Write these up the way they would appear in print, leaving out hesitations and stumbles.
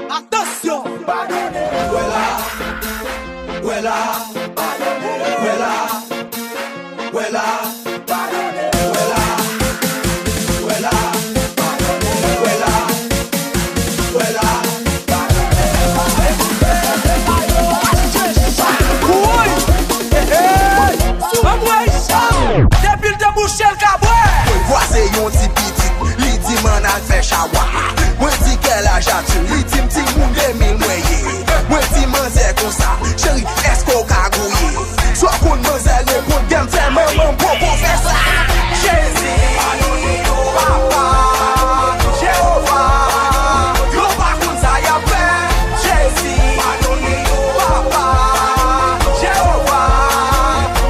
Attention. Depuis le débouché le cabouet. Voici yon ti pitit, li di man al fè chawa. Mwen di kel aj atu, li di mti moun 2000 mwenye. Mwen di man zè kon sa, chéri esko ka gouye. So kon man zè le kon gen tè man popo fè sa. Jésus, pardonne yo papa, Jéhovah, yo pa kon sa ya fè. Jésus, pardonne yo papa, Jéhovah,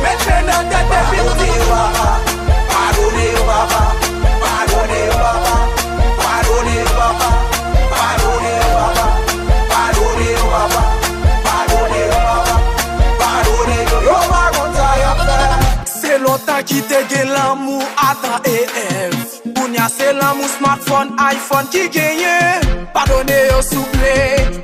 mette nan tèt de piti papa. Pardonne yo papa, pardonne yo papa, pardonne yo papa, pardonne yo papa, pardonne yo papa, pardonne yo papa, pardonne yo pa kon sa ya fè. C'est longtemps qui te gagne l'amour Adam et Ève. Kounya c'est l'amour smartphone, iPhone qui gagne. Pardonnez au souple,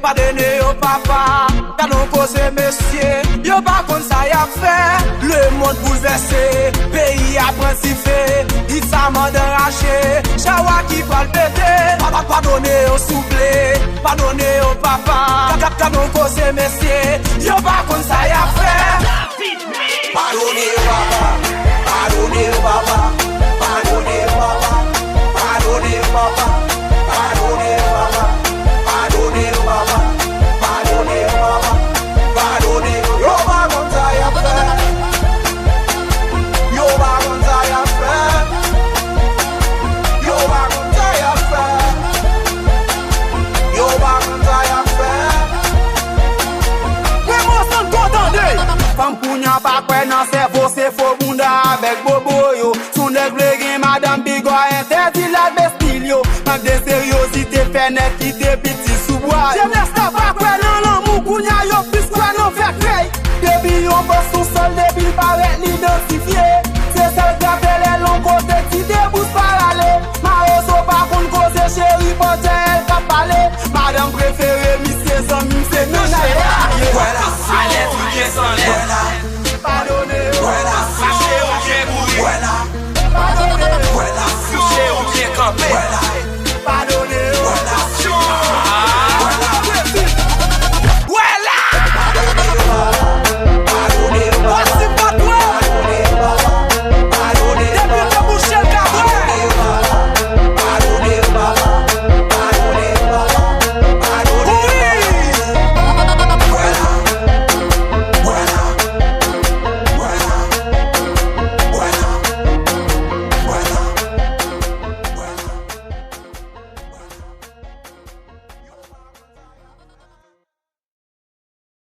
pardonnez au papa. Quand on cause monsieur, yo pas comme ça y a fait. Le monde bouleversé, pays a principé. Il s'amende enragé, chawa qui va le péter. Pardonnez au souple, pardonnez au papa. Quand on cause monsieur, yo pas comme ça y a fait. Pardonne yo papa, pardonne yo papa, pardonne yo papa, pardonne yo papa, pardonne yo papa, pardonne yo papa, pardonne yo papa, pardonne yo pa kon sa ya fè. Yo pa kon sa ya fè. Yo pa kon sa ya fè. Yo pa kon sa ya fè. Promotion contendé. Femme kounya pa kwen nan cerveau, c'est faux bunda avec bobo yo. Sou nèg vle gen madame bigo interdit